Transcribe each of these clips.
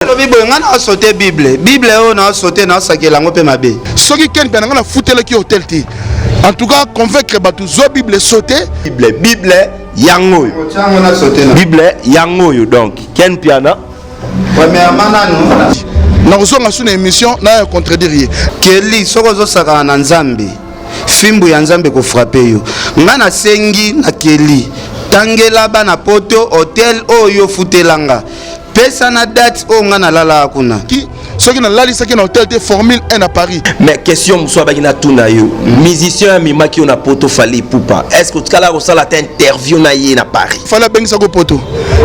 On a sauté Bible. Bible on a sauté dans sa qui langue pe mabe. Ce qui ken pe na foutele ki hôtel ti. En tout cas, convaincre batu zo Bible sauté. Bible yango. On a sauté. Bible yango donc ken piana. Premièrement Na kozonga suna émission na contredire. Keli soko zo saka na Nzambe. Fimbu ya Nzambe ko frapper yo. Ngana sengi na Keli. Tangela bana poto hotel oyo futelanga. Pesa na date o ngana lala akuna. Ceux qui n'ont pas dit qu'ils ont été Formule 1 à Paris. Mais question, soit bagina tuna yo. Musicien mima qui on a poto fali poupa. Est-ce que tu as la interview na yé na Paris? Fallait bien que ça go poto.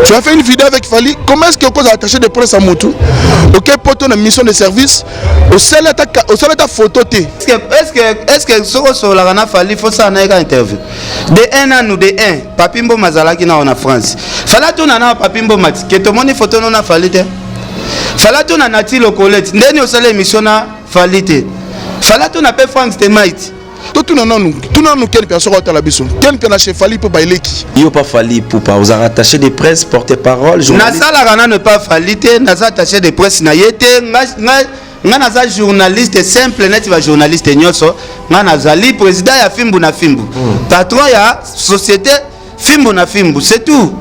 Tu as fait une vidéo avec Fali. Comment est-ce que vous avez attaché des presse à Moutou? Ok, poto une mission de service. Au seul ta photo te. Est-ce que soko so la gana Fali faut ça na interview. De 1 an ou de 1, Papimbo Mazala qui na en France. Fala tuna na Papimbo Mati. Que tout le monde photo na Fali te. Fala tu na nati lokolete ndeni osala émission na falite fala tu na pe Frank Stemite to tu na nous quel personne à la biso quel que na chef Fali pour baileki yo pas Fali pour pas vous attaché de presse porte-parole journaliste na sala kana ne pas falite na za attaché de presse na yete nga na za journaliste simple net va journaliste nyoso nga na zali président ya Fimbu na Fimbu patron ya société Fimbu na Fimbu c'est tout.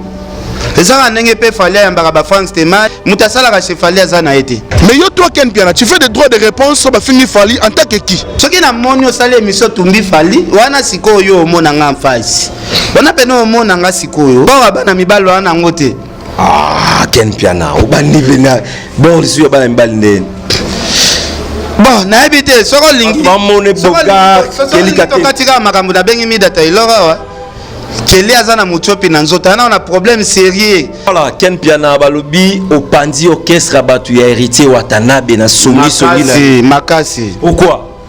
Les gens n'ont pas fallu à France Stéma, Moutasala a fallu à Zana été. Mais yo toi Ken Piana, tu fais des droits de réponse sur Fimbu Fali en tant que qui? Ce qui n'a monio salé mission Tumbi Fali, wana siko yo monanga en face. On a peno monanga siko yo. Bon abana mibalo wana ngote. Ah Ken Piana, o bandi vena. Bon je suis bana mibali. Bon na habité soko lingi. Maman ne boka kelikate. Tokatika makambo da bengi midata ilora wa. Keli azana muchopi na nzoto ana on a problème sérieux. Voilà, Ken Piana balobi au pandi orchestre batu ya héritier Watanabe na somi na makasi. Pourquoi?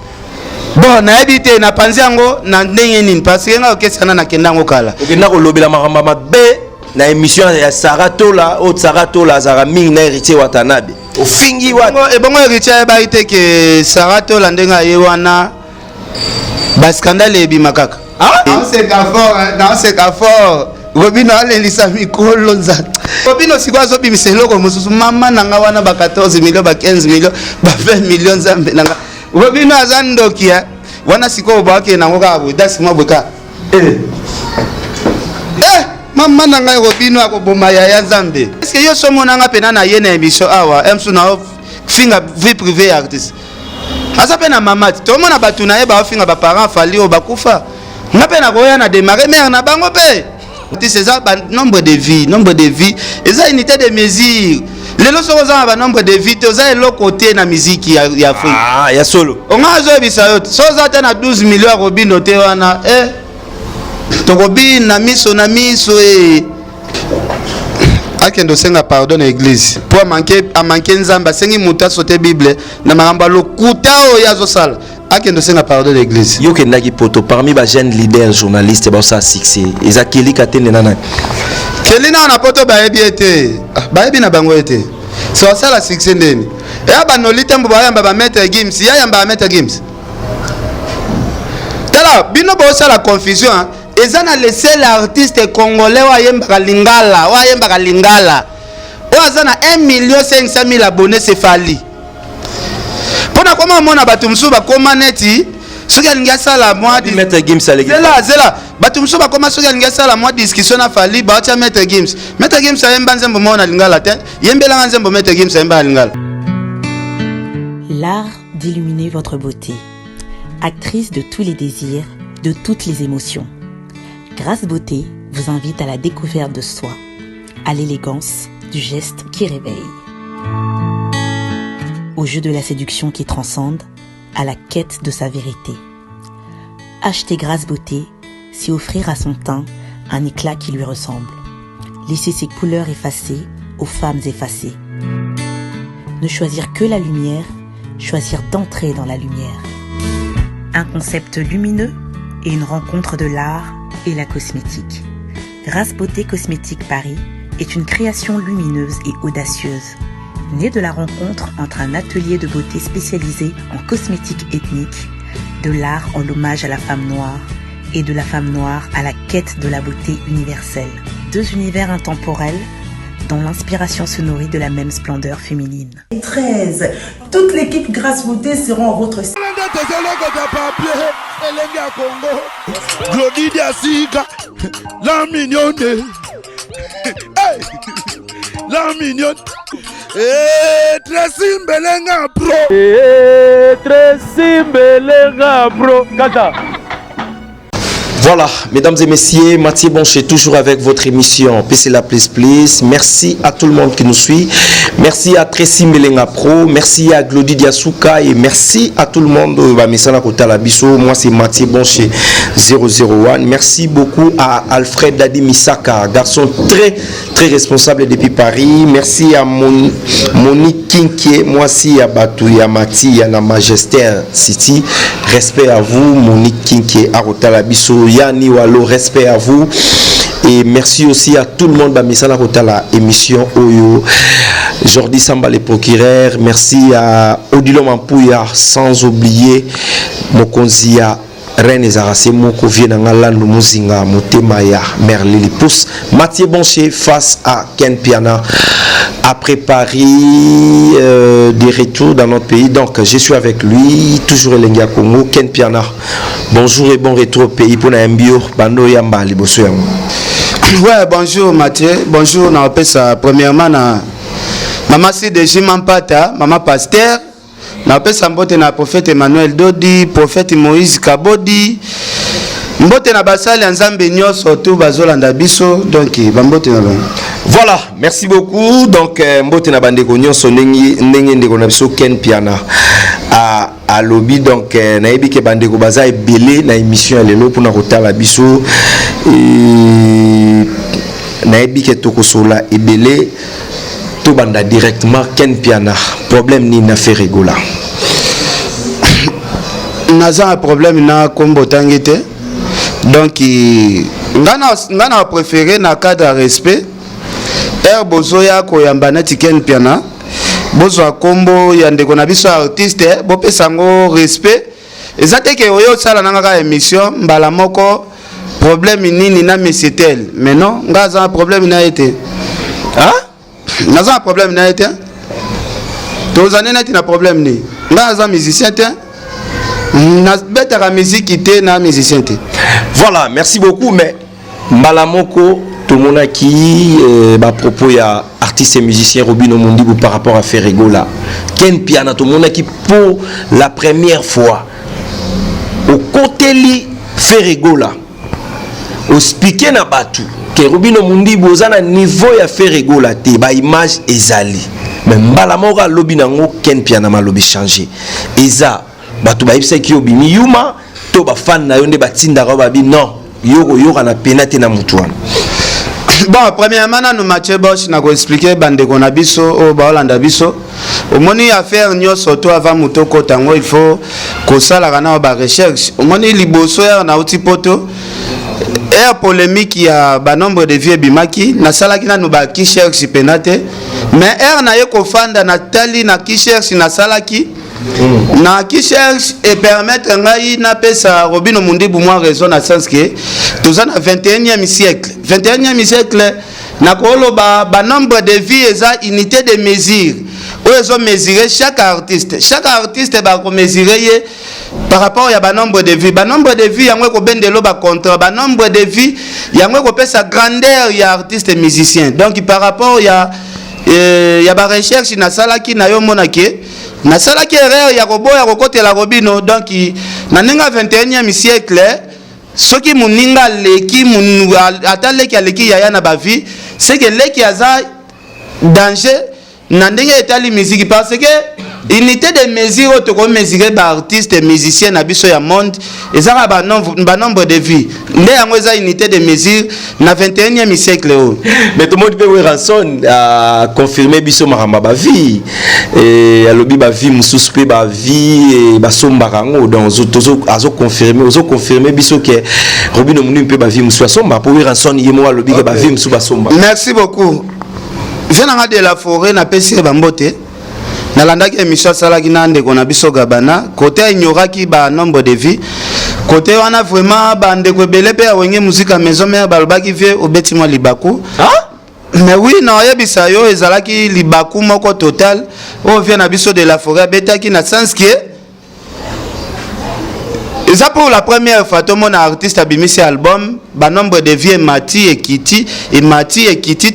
Bon na habité na panzi yango na ndenge nini parce que nga orchestre na kendango kala. Okenda ko lobela makamba mabe na émission ya Saratola au Saratola zara ming na héritier Watanabe. Ofingi wa e bongo héritier ba ite ke Saratola ndenga yewana ba scandale ebimakaka. Dans ce cas fort, Robino alelisa mikolo nza. Robino sikwazo bimiseloko mususu mama nanga wana ba 14 millions ba 15 millions ba 20 millions zambe nanga. Robino azandokia wana siko bwake nango ka budasi mabweka. Mama nanga Robino akoboma ya nzambe. Est-ce que yo somo nanga pena na yena émission awa emsu na finga vie privée artiste. Asa pena mamati to mona batu na ye ba finga ba parents fali o bakufa. Na pe na koya na démarrer mère na bango pe. C'est ça nombre de vies et ça unité de mesure. Les lots sont ba nombre de vies to ça le côté na musique ya Afrique. Ah ya solo. On a zo bisayote. So za ta na 12 millions Robino te wana to Robino na miso akendo senga pardon à l'église pour manquer nzamba sengi muta sauter Bible na maramba lokuta o yazo sala akendo senga pardon à l'église yo kendaki poto parmi ba jeunes leaders journalistes ba ça succès ezakeli katene nana kelina na poto ba ebiete ba ebi na bango ete so sala succès ndeni e ba no litembo ba yamba ba mettre games ya yamba ba mettre games tala bino ba sala confusion ezana le seul artiste congolais wa yemba lingala o azana 1,500,000 abonnés c'est Fali pona comment mona batumsu ba koma neti soki alinga sala moi di mettre games à l'église zela batumsu ba koma soki alinga sala moi discussion na Fali ba tia mettre games a yemba nzembo mona lingala te yembela nzembo mettre games a yemba lingala. L'art d'illuminer votre beauté, actrice de tous les désirs, de toutes les émotions. Grâce Beauté vous invite à la découverte de soi, à l'élégance du geste qui réveille, au jeu de la séduction qui transcende, à la quête de sa vérité. Acheter Grâce Beauté, c'est offrir à son teint un éclat qui lui ressemble. Laisser ses couleurs effacées aux femmes effacées. Ne choisir que la lumière, choisir d'entrer dans la lumière. Un concept lumineux et une rencontre de l'art et la cosmétique. Grâce Beauté Cosmétique Paris est une création lumineuse et audacieuse, née de la rencontre entre un atelier de beauté spécialisé en cosmétique ethnique, de l'art en l'hommage à la femme noire et de la femme noire à la quête de la beauté universelle. Deux univers intemporels dont l'inspiration se nourrit de la même splendeur féminine. 13. Toute l'équipe Grâce Beauté seront à votre la mignonne. La mignonne. Tracy Mbelenga Pro. Kata. Voilà, mesdames et messieurs, Mathieu Bonche est toujours avec votre émission PC La Please Please. Merci à tout le monde qui nous suit. Merci à Tracy Melenga Pro. Merci à Glody Diasuka. Et merci à tout le monde. Moi, c'est Mathieu Bonche 001. Merci beaucoup à Alfred Dadi Misaka, garçon très responsable depuis Paris. Merci à Monique Kinkie. Moi, c'est à Batou, à Mati, à la Majesté City. Respect à vous, Monique Kinkie, à Rotalabiso. Yani Walo, respect à vous et merci aussi à tout le monde bamisala kotala émission Oyo. Jordi Samba le procureur, merci à Odilo Mampouya, sans oublier Mokonzia Reine Zarase Moko Viena Ngalandu Muzinga Motemaya Merlili Pousse. Mathieu Bonche face à Ken Piana après Paris, des retours dans notre pays. Donc je suis avec lui, toujours Elenga Congo, Ken Piana. Bonjour et bon retour au pays pour Nambio, Bando Yamba Liboso. Ouais, bonjour Mathieu, bonjour na pesa premièrement na Maman CDG Mampata, Maman Pasteur, na pesa mbote na prophète Emmanuel Dodi, prophète Moïse Kabodi. Mbote na basali nzambe nyoso tout bazolanda biso donc bambote na bango. Voilà, merci beaucoup. Donc mbote na bandeko nyoso ndenge ndeko na biso Ken Piana à lobby donc na yebi ke bandeko baza ebele na émission lelo pour na kotala biso et na yebi ke tokosola ebele to banda directement Ken Piana. Problème ni na fait rigola. Naza un problème na kombo tangete. Donc ngana préféré na cadre respect bozoya koyamba na Ken Piana bozo kombo ya ndeko na biso artiste bo pesango respect ezate ke oyo sala nanga émission mbala moko problème nini na mesetel mais non ngaza problème na été naza problème na été tozane na tina problème ni ngaza musicien te na betaka musique te na musicien te. Voilà, merci beaucoup. Mais Malamoko, tout le monde a qui à propos il y a artiste et musicien Robino Mondibou par rapport à Ferregola. Ken Piana, tout le monde a qui pour la première fois au côté li Ferregola au speaker na batu que Robino Mondibou aux niveau ya Ferregola te ba image ezali. Mais Malamoko lobi nango Ken Piana ma lobi changer. Eza batu ba ibse ki obimi yuma to ba fan na yonde batinda ko babi non yoko na penate na mutuana. Bon, premièrement nous Mathieu Bosch na ko expliquer bande ko na biso o ba Holanda biso omoni affaire nyoso to avant muto ko tango il faut ko sala kana ba recherche omoni liboso ya na utipoto air polémique ya ba nombre de vieux bimaki na sala kina no ba ki cherche penate mais air na ye ko fanda na tali na ki cherche na sala ki na qui cherche et permettre ngai na pesa Robino Mondibou moi raison na sens que tous en 21e siècle na kolo ba nombre de vies eza unité de mesure où ils ont mesuré chaque artiste ba ko mesurer par rapport à ba nombre de vies yango ko bendelo ba contrat ba nombre de vies yango ko pesa grandeur ya artiste musicien donc par rapport ya ba recherche na sala ki na yo monake na sala ki erreur ya koboya kokotela Robino donc na ninga 21e siècle soki muninga leki ata leki aleki yaya na ba vie c'est que leki aza danger na ndenge etali musique parce que unité de mesure to ko mesurer ba artiste musicien na biso ya monde ezaka ba nombre de vie nde yango eza unité de mesure na 21e siècle o. Mais tout le monde peut ranson à confirmer biso maramba ba vie et alobi ba vie mususu pe ba vie et ba somba rango donc azo confirmer biso que Robino Mondibou pe ba vie mususu somba pour ranson yemo alobi que ba vie mususu ba somba. Merci beaucoup. Je n'ai de la forêt na pesi bambote na landaki émission salaki na ndeko na biso Gabana côté ignoraki ba nombre de vie côté wana vraiment ba ndeko belé pe awenge musique maison mère balobaki vie obeti moi libaku Mais oui, non, yebisa yo ezalaki libaku moko total. On vient na biso de la forêt betaki na sens que et ça pour la première fois tout mon artiste a bimisi album, ba nombre de vieux Mati et Kitty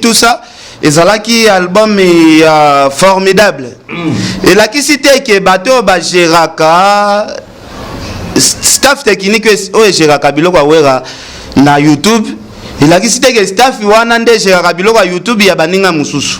tout ça. Ezalaki album est formidable. Et la qui cité que bateau ba Geraka staff technique o Geraka biloko wera na YouTube. Il a dit que staff wana nde Geraka biloko YouTube ya baninga mususu.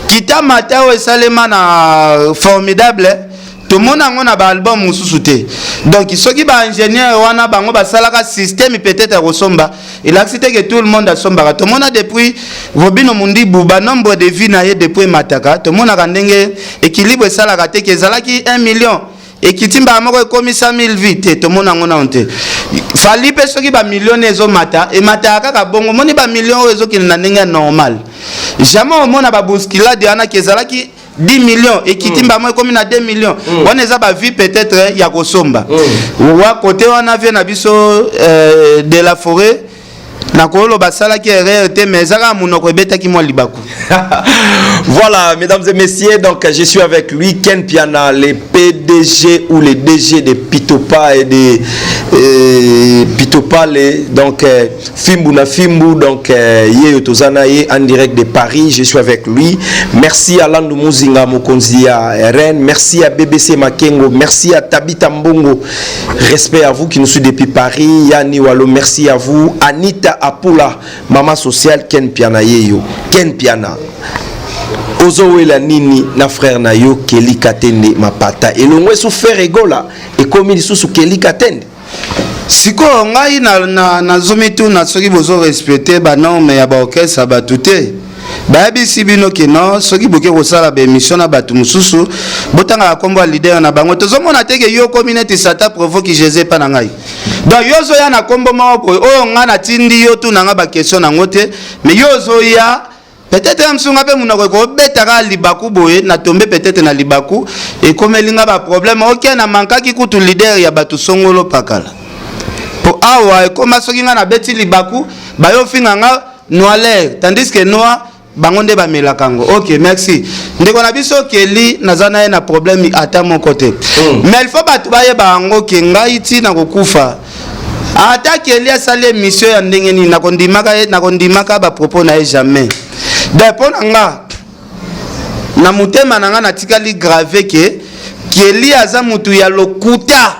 Kita mata o salema na formidable. Tout le monde a un album mususu te. Donc ceux qui ba ingénieur wana bango ba salaka système peut-être resomba. Il a cité que tout le monde a somba. Tout le monde a depuis Robino Mundi Buba nombre de vies na depuis Mataka. Tout le monde a ndenge équilibre salaka te que zalaki 1 million. Et qui timba moko komi 100 000 vies te. Tout le monde a ngona honte. Fali pe ceux qui ba millions ezo mata et mataka ka bongo moni ba millions ezo ki na ndenge normal. Jamais au monde a ba bousculade yana que zalaki 10 millions et qui timba moi comme na 2 millions. On est ba vie peut-être ya kosomba. Wa côté on a vu na biso de la forêt nakolo basala qui est mais zaka munoko beta ki mo libaku. Voilà, mesdames et messieurs, donc je suis avec lui, Ken Piana, les PDG ou les DG de Pitopa et de Pitopa, donc Fimbu Fimbu, donc Ye Tozanaye en direct de Paris. Je suis avec lui. Merci à Landou Muzinga Mokonzia Rennes, merci à BBC Makengo, merci à Tabita Mbongo. Respect à vous qui nous suivez depuis Paris. Yani Walo, merci à vous. Anita Apula, maman sociale Ken Piana Yeyo. Ken Piana. Ozowela nini na frère na yo Kelly Katende mapata elongwe sou faire egola et comme il sous Kelly Katende siko ngai na zomitu na soki bozo respecter ba norme ya ba orchestre ba tuté ba bisi bino keno soki boke kosala ba émission na batu mususu botanga kombo leader na bango tozomona teke yo communauté sata provoque Jésus pa na ngai donc yo zo ya na kombo moko o nga na tindi yo tu na nga ba question na ngote mais yo zo ya peut-être msunga pe munako ko betaka libaku boye na tombe peut-être na libaku et comme elinga ba problème OK na mankaki kutu leader ya batu songolo pakala po awa comme soki nga na beti libaku ba yo finga nga noir tandis que noir bangonde ba melakango. OK, merci. Ndeko na biso Kelly nazana na problème ata mon côté. Mais il faut batu ba ye bango ke ngai ti na kokufa. Ata Kelly asale mission ya ndenge ni na kondimaka ba propos na jamais. Depuis na mutema nanga na tikali grave ke Kelly aza mutu ya lokuta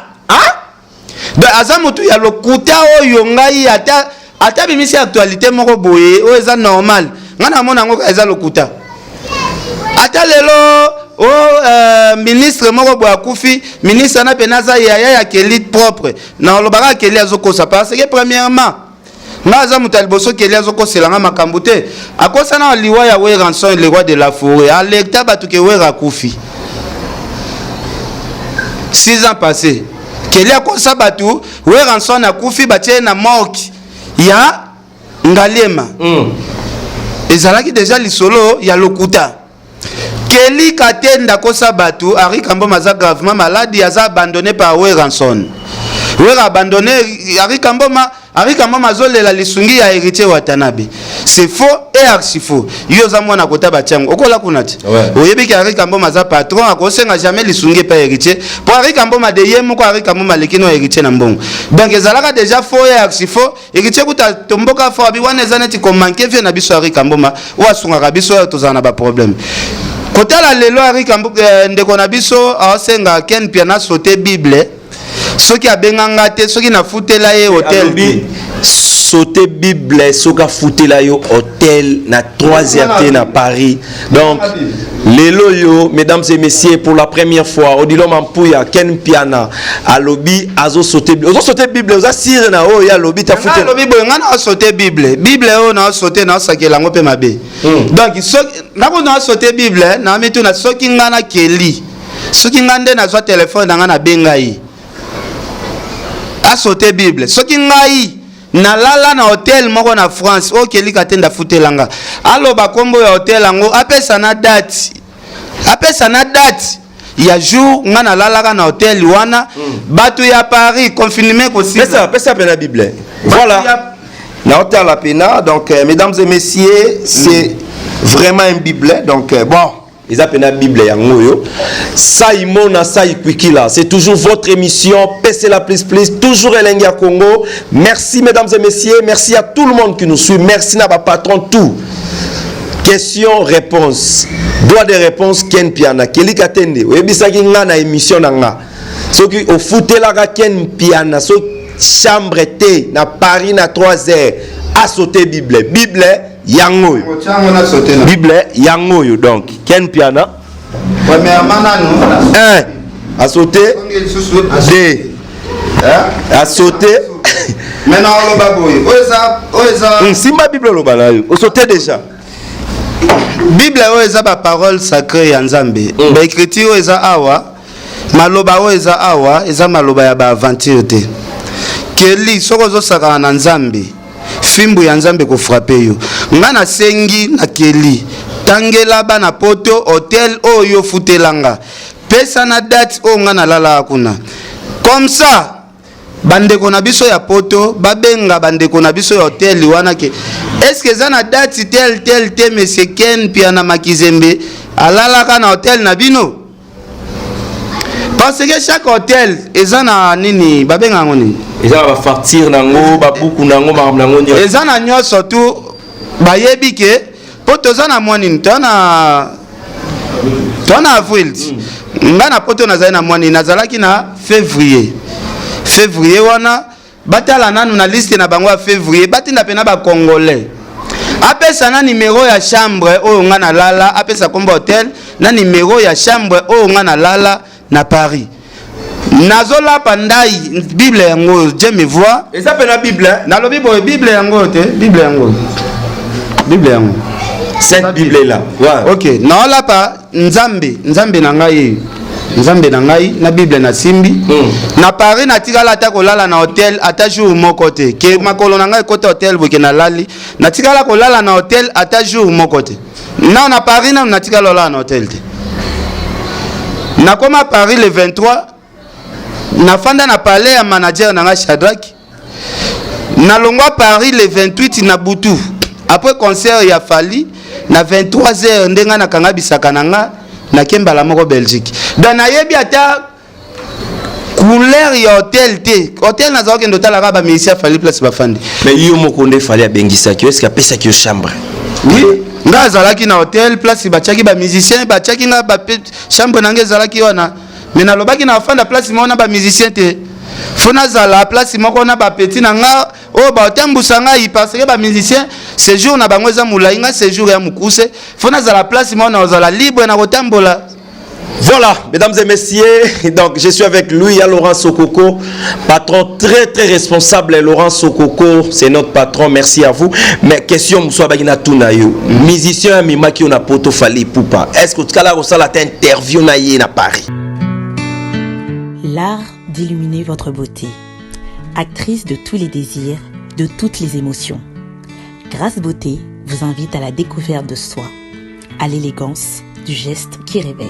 de aza mutu ya lokuta oyo ngai ata bimisi actualité moko boye o eza normal ngana mona ngo eza lokuta ata lelo ministre moko boya kufi ministre na penaza ya Kelly propre na lobaka Kelly azokosa parce que premièrement Naza Mutaliboso Kelly azoko selanga makambo te akosa na liwa ya we ranson le roi de la forêt a lecta batuke we rakufi 6 ans passés Kelly akosa batu we ranson na kufi batie na morgue ya Ngaliema ezalaki déjà lisolo ya lokuta Kelly Katende kosa batu Ari Kambo maza gravement malade yaza abandonné par we ranson we abandonné Ari Kambo mazolela lisungi ya héritier Watanabe. C'est faux et archi faux. Yo za mwana kota batiango. Okola kunati. Oyebi ki Ari Kambo maza patron akosenga jamais lisungi pa héritier. Pour Ari Kambo ma deyé moko Ari Kambo malekino héritier na mbongo. Donc ezalaka déjà faux et archi faux. Héritier kuta tomboka faux abi wana ezaneti ko manquer vie na biso Ari Kambo ma wa sunga biso tozana ba problème. Kota la lelo Ari Kambo ndeko na biso asenga Ken Piana sauter Bible. Ceux qui a benganga te ceux qui na foutela ye hôtel sauter Bible ceux qui a foutela yo hôtel na 3e na Paris donc les loyo mesdames et messieurs pour la première fois Odilo Mampuya Ken Piana a lobby azo sauter Bible oza sire na o ya lobby ta foutela lobby boyanga na sauter Bible o na sauter na sakela ngope mabe donc ceux na sauter Bible na mitu na soki ngana Kelly soki ngande na zo téléphone na bengai a sauté Bible. Ce qui ngai na lala na hôtel moko na France o Kelly Katende futelanga. Alo ba kombo ya hôtel ango apesa na date. Ya jour ngana lala na hôtel wana batu ya Paris confinement ko sisa. Pesa pena Bible. Voilà. Naota la pena. Donc, mesdames et messieurs, c'est vraiment un bible. Donc, bon, ils appellent la Bible. Saïmona Saïkwikila. C'est toujours votre émission. PC la plus, toujours Elengia Congo. Merci, mesdames et messieurs. Merci à tout le monde qui nous suit. Merci à ma patron, tout. Question, réponse. Droit de réponse, Ken Piana. Keli Katende. Vous savez que na émission nanga. Ceux qui au foot la Ken Piana. So chambre T na Paris na 3 heures. A sauté Bible. Bible yango. Bible yango donc. Ken Piana. Premièrement nous. 1. A sauté. 2. A sauté. Maintenant le baboy. Oeza. Simba Bible lo balayo. O sauté déjà. Bible oeza ba parole sacrée ya Nzambe. Ba écriture oeza awa. Maloba oeza awa, eza maloba ya ba aventure te. Keli soko zo saka na Nzambe. Fimbu ya Nzambe ko frapper yo. Ngana sengi na Keli. Tangela ba na poto hotel oyo futelanga. Pesa na date o ngana lala akuna. Comme ça bandeko na biso ya poto babenga bandeko na biso ya hotel wana ke est-ce que ça na date tel monsieur Ken Piana Makizembe alalaka na hotel na bino parce que chaque hôtel eza na nini babenga ngoni eza ba facture nango ba buku nango ba nango nyo eza na nyo surtout bayebi ke poto za na mwani tona avril ngana poto na za na mwani nazalaki na février wana batala nanu na liste na bango ya février batinda pena ba congolais apesa na numéro ya chambre oyo nga na lala apesa komba hotel na numéro ya chambre oyo nga na lala na Paris nazola pandai Bible yango je me vois eza pena Bible na lobi boy Bible yango te Bible yango cette Bible là ouais. OK na la pa nzambe na ngai Nzambe na ngai na Bible na simbi na Paris na tikala ata kolala na hotel ata jour moko te ke makolo na ngai kota hotel boke na lali na tikala kolala na hotel ata jour moko te na Paris na tikala kolala na hotel te na koma Paris le 23 na fanda na palais ya manager na ngai Shadrack na longwa Paris le 28 na butu après concert ya Fali na 23h ndenga na kanga bisaka na nga na kembala moko Belgique dan ayebi ata couleur ya hotel na zaoke ndotala ka ba musicien Fali place ba fandi mais yo moko nde Fali abengisa ki est-ce que apesa ki chambre oui nga zalaki na hotel place ba chaki ba musicien ba chaki nga ba chambre nange zalaki wana mais na lobaki na fanda place mona ba musicien te fona zala place moko na ba petit na nga o ba tembusa nga yi parce que ba musicien séjour na bango za mulai nga séjour ya mukuse fona zala place mona zala libre na kotambola. Voilà, mesdames et messieurs, donc je suis avec lui, il y a Laurent Sokoko, patron très responsable. Laurent Sokoko, c'est notre patron, merci à vous. Mais question, Moussa Bagina Tunayo, musicien Mimaki on a poto Fali Poupa. Est-ce que tu as la interview na Paris? L'art d'illuminer votre beauté. Actrice de tous les désirs, de toutes les émotions. Grâce Beauté vous invite à la découverte de soi, à l'élégance du geste qui réveille.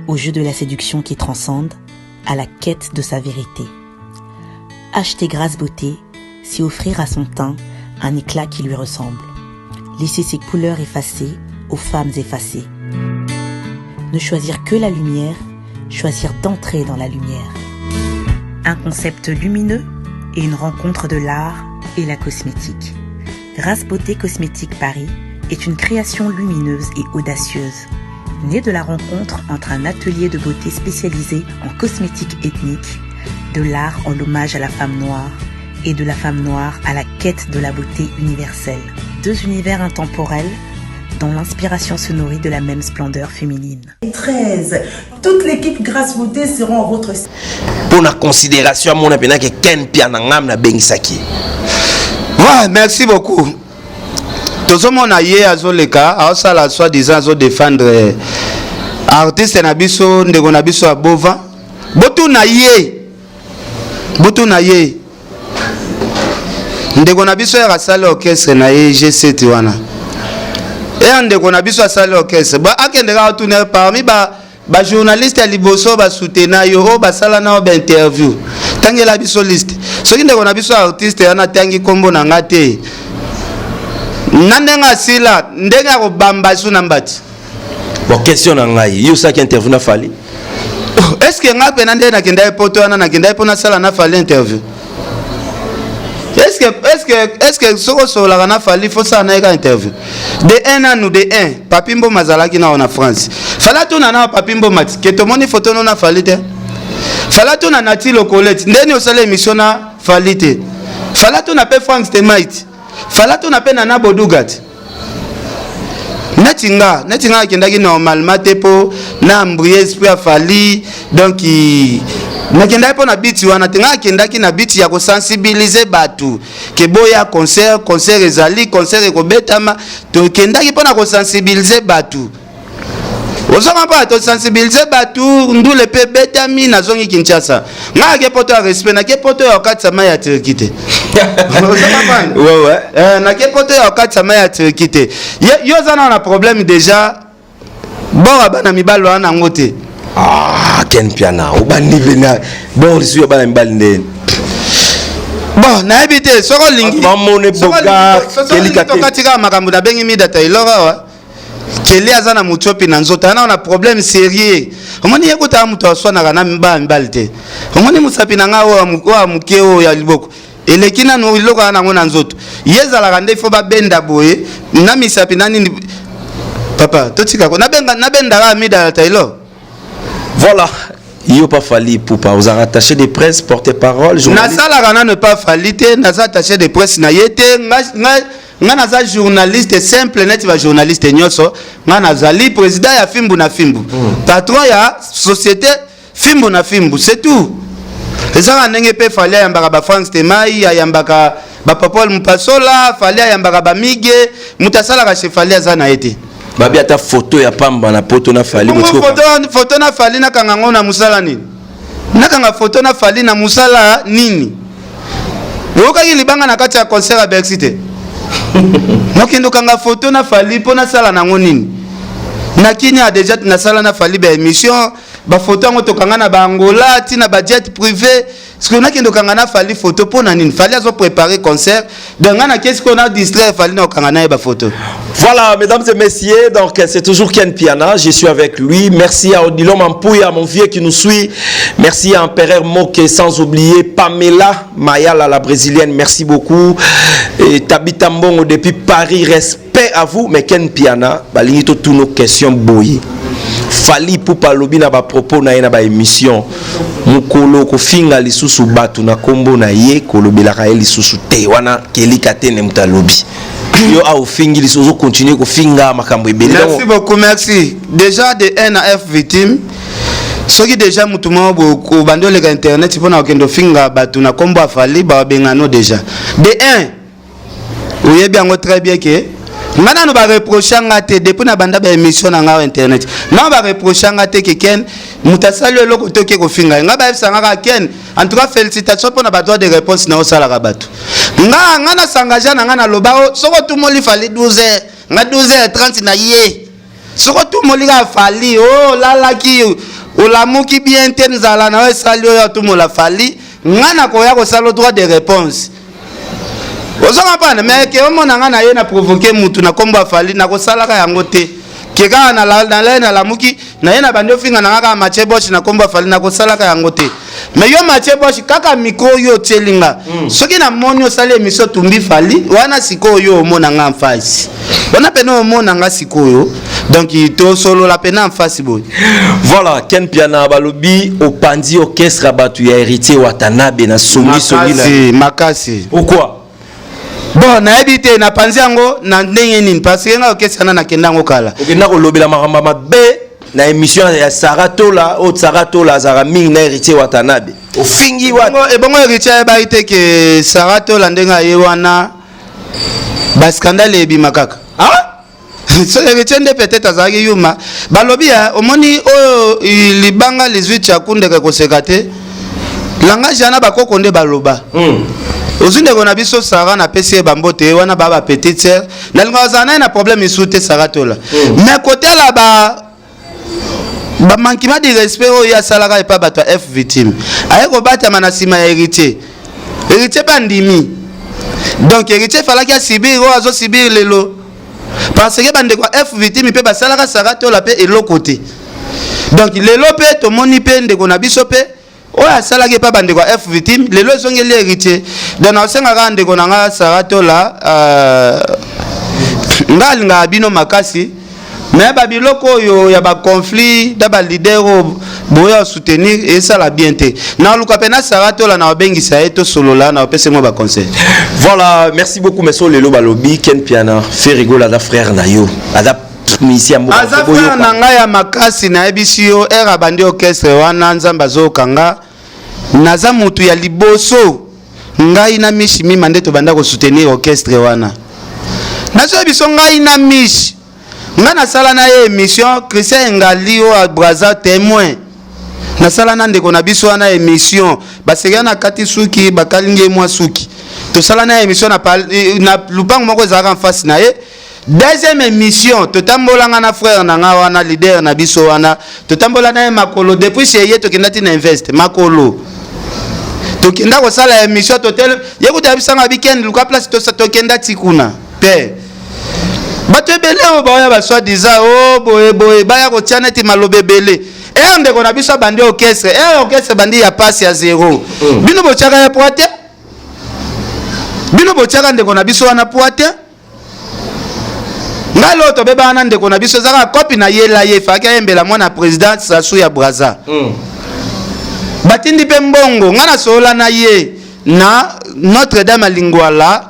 Au jeu de la séduction qui transcende, à la quête de sa vérité. Acheter Grâce Beauté, c'est offrir à son teint un éclat qui lui ressemble. Laisser ses couleurs effacées aux femmes effacées. Ne choisir que la lumière, choisir d'entrer dans la lumière. Un concept lumineux et une rencontre de l'art et la cosmétique. Grâce Beauté Cosmétique Paris est une création lumineuse et audacieuse. Née de la rencontre entre un atelier de beauté spécialisé en cosmétique ethnique, de l'art en hommage à la femme noire et de la femme noire à la quête de la beauté universelle. Deux univers intemporels dont l'inspiration se nourrit de la même splendeur féminine. 13. Toute l'équipe Grâce Beauté seront en votre... Pour la considération, mon appel que Ken Pianangam na Bengisaki. Ouais, merci beaucoup. Tout le monde a eu azoleka, aosala soi-disant azo défendre artiste na biso ndeko na biso a Bova. Botu na ye. Ndeko na biso ya sala orchestre na ye G7 wana. Et ndeko na biso sala orchestre. Ba akende ka tourner parmi ba journaliste ya liboso ba soutenir yo ba sala na ba interview. tangela biso liste soki ndeko na biso artiste yana tangi kombo na ngate nandenga sila ndenga ko bamba suna mbati. Bon, question na ngai yo ça qui interview na Fally. Est-ce que nga pe nande na kenda poto na kenda pona sala na Fally interview? Est-ce que soko sola na Fally faut ça na interview? De un an ou de un Papimbo mazalaki na en France. Fala to na Papimbo mati ke to moni photo no na Fally te. Fala to na Nati Lokolete ndeni osala émission na Fally te. Fala to na pe Frank Stemite. Fala to na pe na Bodugat. Netinga kendaki normalement te po na embrouiller esprit a Fally donc na kendaki po na biti wana tenga kendaki na biti ya ko sensibiliser batu ke boya concert ezali concert ekobetama to kendaki po na ko sensibiliser batu ozoma pa to sensibiliser batu ndule pe betami na zongi Kinshasa nga ke poto ya respect na ke poto ya katama ya Turkite ouais na ke poto ya katama ya Turkite yo zana na problème déjà bon abana mibalo wana ngote Ken Piana obandi bena bon lisu bana mibali ndeni bon na ebite soko lingi mamone boga kelikate katika makambo na bengi mida tailora wa keli azana muchopi na nzoto ana na problème sérieux omoni yekuta muto aswana kana mbali te omoni musapi na ngawo wa mukeo ya liboko elekina no iloko ana ngona nzoto yezala kande fo ba benda boye na misapi nani papa totika ko na benda ga mida tailor. Voilà, il n'y a pas Fally Poupa. Vous avez attaché des presse, porte-parole, journaliste. Nasa ne pas Fally te, nasa attaché des presse na yete, nga nasa journaliste simple net va journaliste nyoso, nga nazali président ya Fimbu na Fimbu. Patron ya société Fimbu na Fimbu, c'est tout. Ezaka ndenge pe Fally yambaka ba France Temai, yambaka ba Popol Mupasola, Fally yambaka ba Mige, mutasala ka chef Fally azana yete. Babi ata photo ya pamba na poto na Fally photo na Fally na kanga ngona musala nini nakanga photo na Fally na musala nini woka libanga na kati ya concert à Bercité nokendo kanga photo na Fally pona sala na ngonini nakini a déjà na sala na Fally ba émission ba photo ngo tokanga na ba Angola tina ba jet privé ce qu'on a kendo kanga na Fally photo pona nini Fally azo préparer concert donc na qu'est-ce qu'on a distrait Fally na kanga na ba photo. Voilà, mesdames et messieurs, donc c'est toujours Ken Piana, je suis avec lui. Merci à Odilon Mampouya, mon vieux qui nous suit. Merci à Empereur Moke, sans oublier Pamela Mayala, la brésilienne, merci beaucoup. Et Tabita Mbongo depuis Paris, respect à vous. Mais Ken Piana, balinito toutes nos questions boyi. Fally Poupa lobi na ba propos na ba émission. Mukolo ko finga lisusu batu na kombo na ye kolobela ka lisusu te wana kelikate ne mutalobi. Yo a fingi lisozo continuer ko finga makambo ebele. Merci beaucoup, merci. Déjà de N à F victime. Ce qui déjà mutumo ko bandole ka internet pona okendo finga batu na kombo Fally ba bengano déjà. De 1. Oye bien très bien que ngana no ba reprocher ngate depuis na banda ba émission na nga internet. Na ba reprocher ngate que Ken mutasali loko toke ko finga nga ba efsanga ka Ken. En tout cas félicitations pour na ba droit de réponse na osala ka batu. Nga na sangaja na nga na lobao soko tout moli Fally 12h nga 12h30 na ye soko tout moli ka Fally oh lala ki olamuki bien ten zala na we sali yo tout mola Fally nga na ko ya ko sala droit de réponse ozonga pana mais ke omona nga na ye na provoquer mutu na kombo Fally na ko sala ka yango te ke ka na la muki na ye na bando finga na nga Mathieu Bosch na kombo Fally na ko sala ka yango te. Mais yo Mathieu Bosch kaka micro yo tselinga soki na moni osala émission tumbi Fally wana siko yo omona nga en face wana pena omona nga siko yo donc to solo la pena en face boy. Voilà Ken Piana balobi opandi orchestre batu ya héritier Watanabe na somi na makasi pourquoi bon na ebité na panzi yango na ndenge nini parce que nga orchestre na kendango kala okenda ko lobela makamba mabe na émission ya Saratola au Saratola zara mingi na héritier Watanabe ofingi wa ebongo héritier ba ite ke Saratola ndenga ye wana ba scandale ebima kaka so héritier nde peut-être azaki yuma balobi ya omoni oyo libanga les 8 chakunde ko sekate langage yana bakoko nde baloba ozinde kona biso Sara na pesi bambote wana baba petite sœur na linga zana na problème isute Saratola mais côté là ba ba manquement de respect oyo asalaka epa bato F victime aye kobatama na nsima ya héritier pa ndimi donc héritier falaki asibir oyo azosibir lelo parce que bandeko F victime mpe basalaka saratola mpe eloko te donc lelo mpe tomoni mpe ndeko na biso mpe oyo asalaki epa bandeko F victime lelo ezongeli héritier donc naosengaka ndeko na nga saratola nga alingaka bino makasi mais babiloko oyo ya ba conflit da ba leader boya soutenir et ça la bien te na luka pena saratola na obengisa eto solola na opese mo ba conseil. Voilà, merci beaucoup monsieur Lelo Balobi Ken Piana fait rigoler da frère na yo ada misi ambo aza frère na nga ya makasi na ebisio era bandi orchestre wana nzamba zo kanga naza mutu ya liboso ngai na mishi mima ndeto banda ko soutenir orchestre wana nazo biso ngai na mishi nga nasala na ye émission Christian Ngali o Braza témoin nasala na ndeko na biso wana émission baseka na kati suki bakalinge mwa suki to sala na émission na lupango moko ezaka en face na ye deuxième émission totambola nga na frère na nga wana leader na biso wana totambola na ye makolo depuis chez ye tokenda ti na invest makolo tokenda ko sala émission totel yekuta bisanga weekend luka place tokenda tikuna pe bato ebele oyo baoya baswa diza o boye baya kotia neti maloba ebele ere ndeko na biso bandi orchestre orchestre bandi ya pasi ya zero bino botiaka ya poa te bino botiaka ndeko na biso wana poa te ngai loo tobeba wana ndeko na biso ezaka kopi na yela ye efaki ayembela mwana président Sassou ya Braza batindi mpe mbongo ngai nasolola na ye na Notre Dame ya Lingwala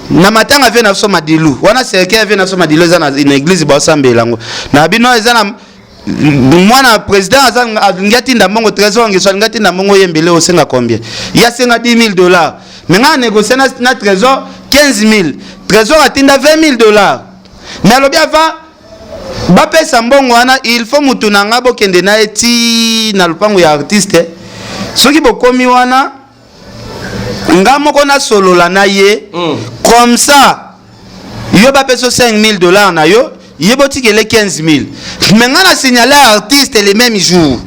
na matanga vient na soma dilu wana serke vient na soma dilu za na église ba sambela ngo na bino eza na mwana président aza ngati ndambongo trésor ngeso ngati ndambongo yembele osenga combien ya senga $10,000 mais nga négocier na trésor 15,000 trésor atinda $20,000 mais lobi avant ba pesa mbongo wana il faut mutu na ngabo kende na eti na lupango ya artiste soki bokomi wana nga moko na solola na ye comme ça yo ba peso $5,000 na yo yeboti kele 15,000 mais nga na signaler artiste le même jour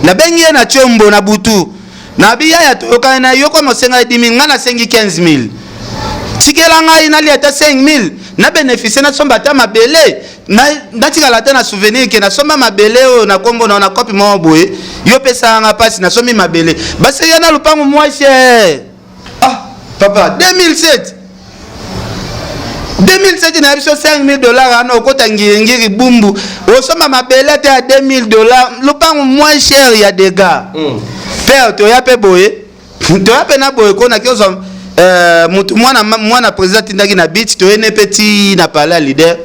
na bengi ye na chombo na butu na biya ya toyoka na yo comme senga 10,000 nga na sengi 15,000 tikela ngai na liata 5,000 na bénéficier na somba ta mabele na tikala ta na souvenir ke na somba mabele o na kombo na copie mo boye yo pesa nga passe na somi mabele basi ya na lupango moi cher papa 2007 na biso $5,000 ana okota ngiri bumbu osoma mabele te ya $2,000 lupango moins cher ya dégâts père to ya pe boye to ya pe na boye kona kiozo mutu mwana président tindaki na beach to ene petit na parler leader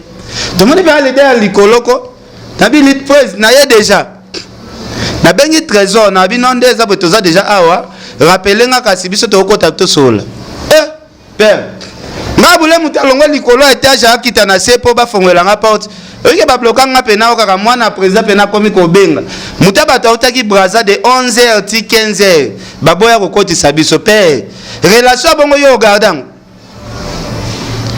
to moni ba leader likoloko na bi lead pres na ye déjà na bengi trésor na bi non des abo toza déjà awa rappeler nga kasi biso to okota to sola père nga bule mutalongo likolo etage akita na sepo ba fongola nga porte oike ba bloka nga pena okaka mwana président pena komi ko benga mutaba tautaki Braza de 11h ti 15h baboya kokotisa biso père relation bongo yo gardang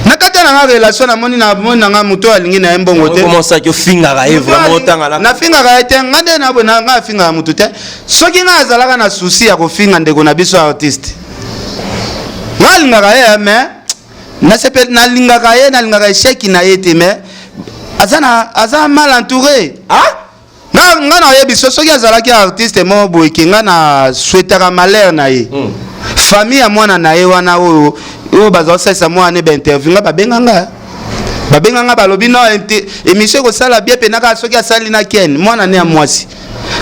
nakata na nga relation na moni na nga muto alingi na mbongo te comment ça que finga ka vraiment tanga na finga ka ete ngande na bona nga finga mutu te soki nga azalaka na souci ya ko finga ndeko na biso artiste nga lingaka ye mais na sepel na lingaka ye na lingaka échec na yete mais aza mal entouré nga na ye biso soki azalaki artiste mo boye ke nga na souhaitaka malheur na ye famille ya mwana na ye wana oyo bazosalisa mwana ne ba interview nga babenganga balobi no émission kosala bien mpe naka soki asali na ken mwana ne ya mwasi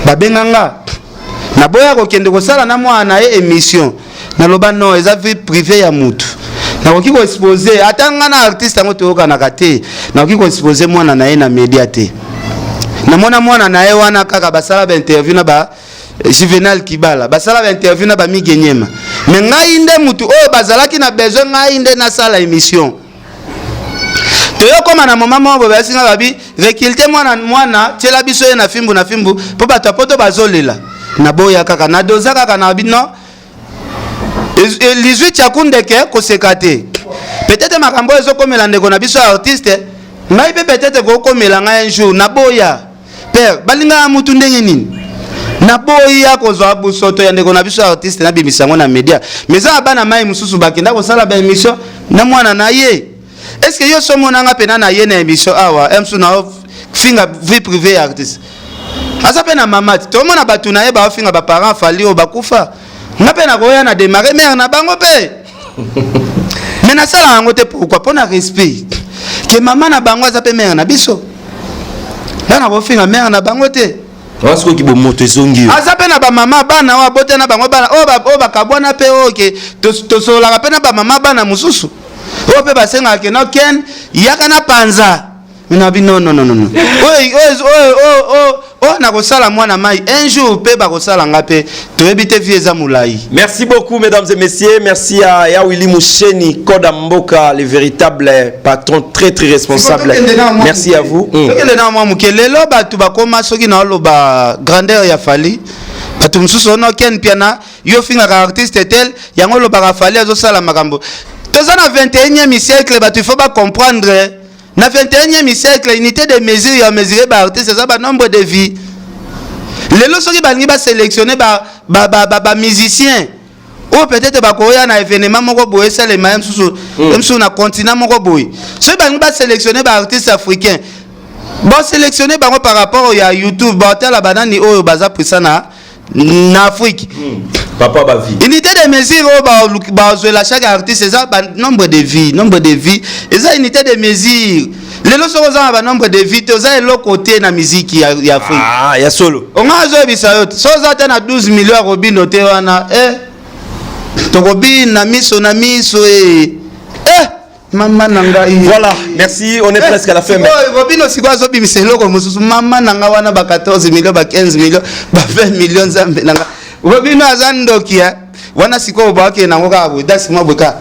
babenganga na boya kokende kosala na mwana na ye émission naloba no eza vie privée ya mutu nakoki koexpose ata nga na artiste yango toyokanaka te nakoki koexpose mwana na ye na media te namona mwana na ye wana kaka basala ba interview na ba Juvenal Kibala basala ba interview na ba Migenyema mais ngai nde mutu oyo bazalaki na besoin ngai nde na sala émission toyokoma na mama moko basinga babi rekilte mwana tiela biso ye na fimbu po bato poto bazolela na boya kaka na doza kaka na bino 18 ya kundeke koseka te peut-être makambo ezokomela ndeko na biso artiste ngai pe peut-être kokomela ngai un jour na boya père balinga mutu ndenge nini na boyi ya kozwa busoto ya ndeko na biso artiste na bimisango na media mais ça bana mai mususu bakenda ko sala ba émission na mwana na ye est-ce que yo somo nanga pena na ye na émission awa emsu na finga vie privée artiste asa pena mamati to mona batu na ye ba finga ba parents fali o bakufa nga pena ko ya na démarrer mère na bango pe mais na sala yango te pourquoi pona respect que maman na bango asa pe mère na biso na bo finga mère na bango te Wasko ki bo moto ezongi yo. Aza pe na ba mama bana wa bote na bango bana o ba kabwana pe oke to sola pe na ba mama bana mususu. O pe ba senga ke no ken yaka na panza. Na bi no. Oh na ko sala mwana mai un jour pe ba ko sala ngape to ebite vieza mulai. Merci beaucoup mesdames et messieurs, merci à Yawili Moucheni Koda Mboka, le véritable patron très responsable. Merci à vous. Tokele na mwa mukelelo batu bakoma soki na loba grandeur ya fali. Batu mususu no ken piana yo finga ka artiste tel yango loba fali azo sala makambo. Toza na 21e siècle batu faut pas comprendre. Na 21e siècle, unité de mesure, il y a mesuré par artiste, c'est ça, nombre de vies. Les lorsqu'ils vont sélectionner par musiciens, ou peut-être par Korea, na événement, mon boy, c'est les mêmes sur na continent, mon boy. Ceux qui vont sélectionner par artistes africains, bon, sélectionner par rapport à YouTube, bon, tel la banane, ou baza prisana, na Afrique. Papa ba vie. Unité de mesure la chaque artiste c'est ça nombre de vies et ça unité de mesure les lots sont un nombre de vies tu as l'autre côté na musique ya Afrique ah ya solo on a zo bisayo so za tena 12 millions robino te wana to robina miso maman nanga voilà merci on est presque à la fin robino sikwa zo bimiselo ko mususu maman nanga wana ba 14 millions ba 15 millions ba 20 millions zambe nanga Robino azandokia wana siko bwake na ngoka abu dasi mabweka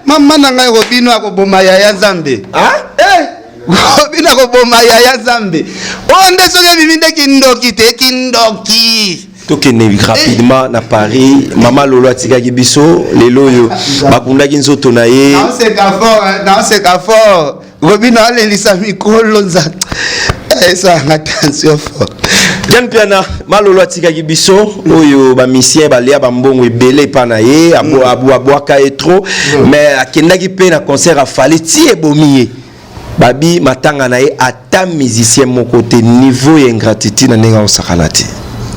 mama nanga Robino akoboma ya Nzambe Robino akoboma ya Nzambe onde soke biminde kindoki te kindoki tokene rapidement na Paris mama lolo atikaki biso lelo yo bakundaki nzoto na ye dans ce cas fort Robino alelisa mikolo nza esa attention fort Ken piana malolo atikaki biso oyo ba misien balia ba mbongo ebele pa na ye abwaka etro mais akendaki pe na concert a fali ti ebomiye babi matanga na ye ata musicien mon côté niveau et ingratitude na nenga osakana ti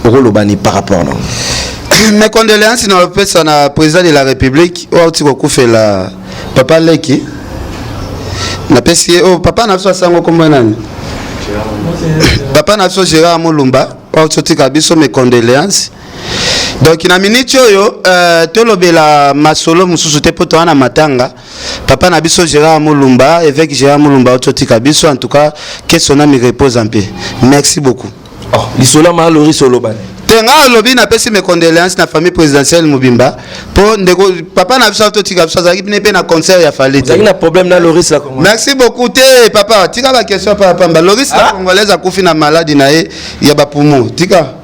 okolobani par rapport non mes condoléances na pesa na président de la République o tiko kufela papa Leki na pesi o papa na so sango komba nani papa na so Gérard Mulumba o tsotika biso mes condoléances donc na minute oyo tolobela masolo mususu te poto wana matanga papa na biso Gérard Mulumba évêque Gérard Mulumba o tsotika biso en tout cas que son âme repose en paix merci beaucoup oh lisola malori solo bana tenga lobi na pesi mes condoléances na famille présidentielle Mubimba pour ndeko papa na biso totika biso azaki pe na concert ya Falete il y a problème na Loris la Congolaise merci beaucoup te papa tika ba question papa Loris la Congolaise a kufi na maladie na ye ya ba poumon tika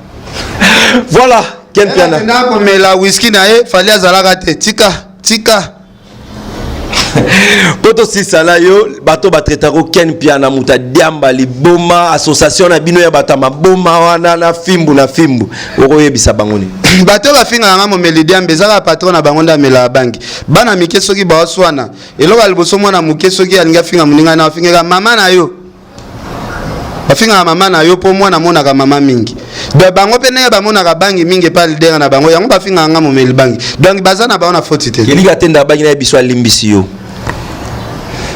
voilà quel piano na ko mela whisky na ye fali azalaka te tika Poto si sala yo bato batretako ken piana muta diamba liboma association na bino ya batama boma wana na fimbu oko yebisa bangoni bato bafinga nga momeli diambe ezaka patron na bango ndamela bangi bana mike soki baoswana eloko liboso mwana muke soki alinga finga muninga na afingaka mama na yo bafinga mama na yo po mwana monaka mama mingi de bango pe ndenge bamonaka bangi mingi pa leader na bango yango bafinga nga momeli bangi donc baza na bango na faute te kelika tenda bangi na biso alimbisi yo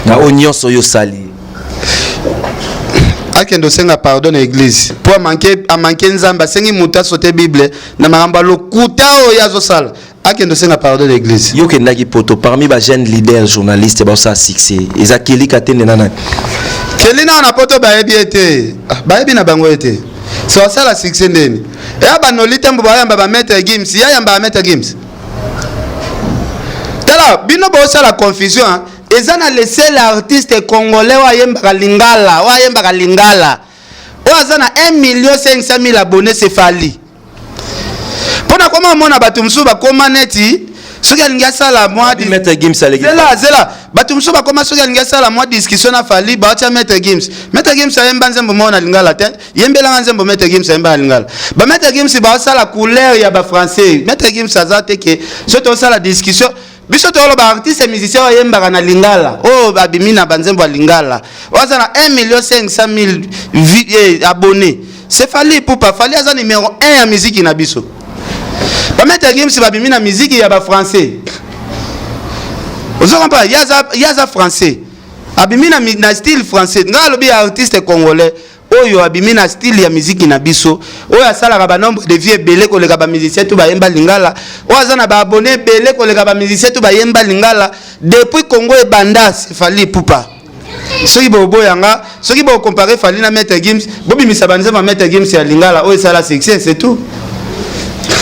na onyoso yo sali akendo senga pardon na église pour manquer nzamba sengi muta sote bible na maramba lokuta o yazo sala akendo senga pardon na église yo kendaki poto parmi ba jeunes leaders journalistes ba sa succès eza kelika tenda nana kelina na poto ba yebi ete ba yebi na bango ete so sala succès ndeni ya ba no litembo ba yamba ba mettre games ya yamba ba mettre games tala bino ba sala confusion ezana le seul artiste congolais wayembaka lingala oazana 1,500,000 abonnés c'est Fali pona koma mona bato musu bakoma neti soki alingi asala mwa mettre games zela bato mosusu bakoma soki alingi asala mwa discussion na Fally baotya Maître Gims. Maître Gims ayemba nzembo moko na lingala te, yembelanga nzembo Maître Gims ayemba na lingala. Ba Maître Gims baosala couleur ya ba français. Maître Gims aza te ke so tosala discussion biso toloba artiste musicien oyembaka na lingala oyo babimi na banzembo ya lingala oza na 1,500,000 abonnés. C'est Fally Ipupa. Fally aza numéro 1 ya musique na biso. Ba Maître Gims babimi na musique ya ba français. Vous comprenez? Yaza français. Abimi na style français. Nga lobi artiste congolais. Oyo abimi na style ya musique na biso. Oyo asala ba nombre de vieux belé koleka ba musicien tout ba yemba lingala. Oyo azana ba abonné belé koleka ba musicien tout ba yemba lingala. Depuis Congo et Banda, c'est Fally Ipupa. Soki bobo yanga, soki bo comparer Fally na Maître Gims, bobi misabanze ma Maître Gims ya lingala. Oyo sala succès, c'est tout.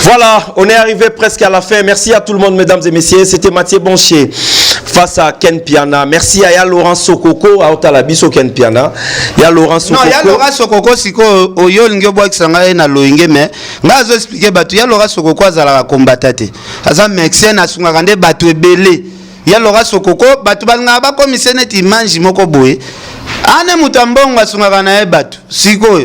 Voilà, on est arrivé presque à la fin. Merci à tout le monde, mesdames et messieurs. C'était Mathieu Boncher face à Ken Piana. Merci à Laurent Sokoko, à Otalabiso Ken Piana. Il y a Laurent Sokoko. Non, il y a Laurent Sokoko, siko oyo linge boa kisanga na loinge mais nga zo expliquer batu. Il y a Laurent Sokoko azala combattate. Aza médecin asunga kande batu ebele. Il y a Laurent Sokoko, batu balinga ba commissaire net image moko boye. Ane mutambongo asunga kana batu. Siko.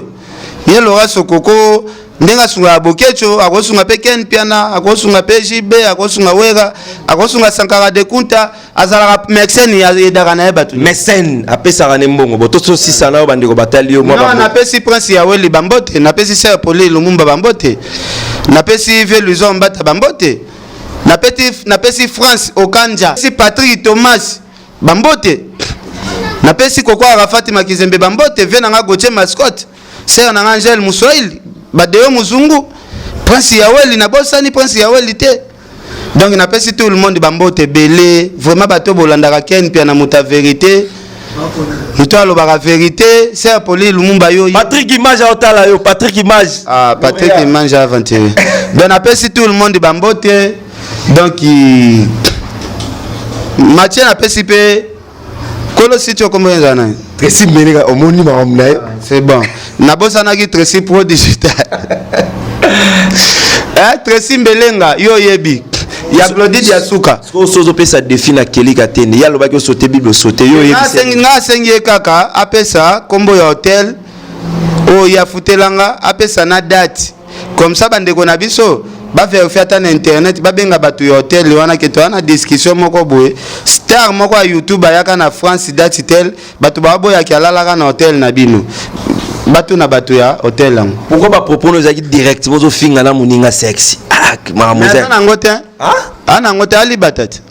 Il y a Laurent Sokoko ndenga sunga abokecho akosunga pe Ken Piana akosunga pe JB akosunga Wega akosunga Sankara de Kunta azala médecin ya edaka na batu médecin apesa kana mbongo botoso sisana bandeko batalio mwa ba na pesi Prince ya Weli bambote na pesi Sir Pauli Lumumba bambote na pesi Veluzo Mbata bambote na pesi France Okanja si Patrick Thomas bambote na pesi Koko Arafati Makizembe bambote venanga Goche Mascotte Sir na Angel Muswahili Badeo Muzungu Prince Yaweli na bosani Prince Yaweli te. Donc na pesi tout le monde bambote belé vraiment bato bolandaka Ken Piana muta vérité. Muto alobaka vérité, c'est Pauli Lumumba yo. Patrick Image a otala yo, Patrick Image. Ah Patrick Image a aventuré. Donc na pesi tout le monde bambote. Donc Mathieu na pesi pe Kolo sitio comme nzana. Tracy Menega omoni mamna. C'est bon. Nabosana ki Tracy Pro Digital. Tracy Mbelenga yo yebi. Ya Glody Diasuka. Sozo pesa défi na Kelly Katende. Ya lobaki sauter Bible sauter yo yebi. Nga sengi kaka apesa kombo ya hotel. O ya futelanga apesa na date. Comme ça bandeko na biso ba vérifier ta na internet ba benga batu ya hotel wana ke to na discussion moko boye. Star moko ya YouTube ayaka na France date tel batu ba boya ki alala na hotel na bino. Batu na batu ya hotel lang. Pourquoi ba propose zaki direct bozo finga na muninga sexy. Ah, mamuze. Na ngote. Ah? Ana ngote ali batat.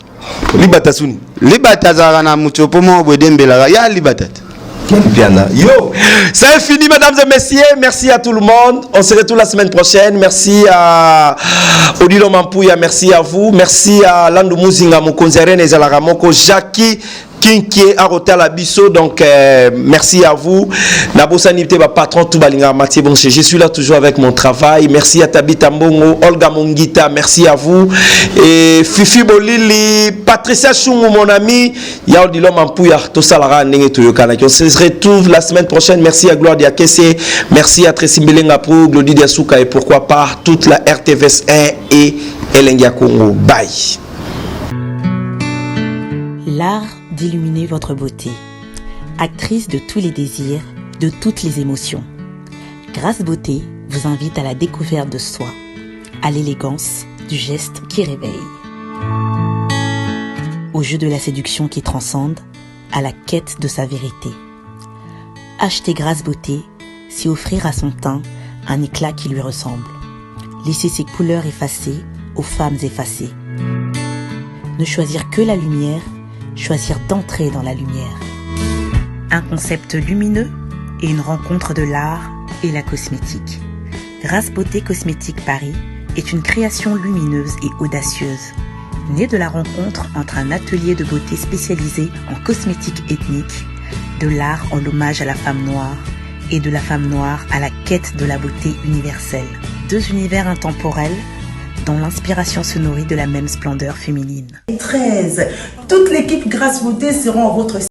Libata suni. Libata zara na muchopo mo bodembela ya libatat. Yo, c'est fini, mesdames et messieurs. Merci à tout le monde. On se retrouve la semaine prochaine. Merci à Odilo Mampouya. Merci à vous. Merci à Landou Mouzinga, mon conseiller, Nezala Moko, Jackie Kinkie, Arotel Abisso. Donc, merci à vous. Nabosa Nipte, patron Toubalinga, Mathieu Boncher. Je suis là toujours avec mon travail. Merci à Tabita Mbongo, Olga Mongita. Merci à vous. Et Fifi Bolili, Patricia Choumou, mon ami. Yaodilo Mampouya, Tosalara, Nenge Toyokana. On se retrouve la semaine prochaine. Merci à Gloire Diakese. Merci à Tracy Mbelenga Pro, Glody Diasuka et pourquoi pas toute la RTVS 1 et Elengia Congo. Bye. L'art d'illuminer votre beauté. Actrice de tous les désirs, de toutes les émotions. Grâce Beauté vous invite à la découverte de soi, à l'élégance du geste qui réveille. Au jeu de la séduction qui transcende, à la quête de sa vérité. Acheter Grâce Beauté, c'est offrir à son teint un éclat qui lui ressemble. Laisser ses couleurs effacées aux femmes effacées. Ne choisir que la lumière, choisir d'entrer dans la lumière. Un concept lumineux et une rencontre de l'art et la cosmétique. Grâce Beauté Cosmétique Paris est une création lumineuse et audacieuse, née de la rencontre entre un atelier de beauté spécialisé en cosmétique ethnique, de l'art en hommage à la femme noire et de la femme noire à la quête de la beauté universelle. Deux univers intemporels dont l'inspiration se nourrit de la même splendeur féminine. 13. Toute l'équipe Grâce Beauté seront en votre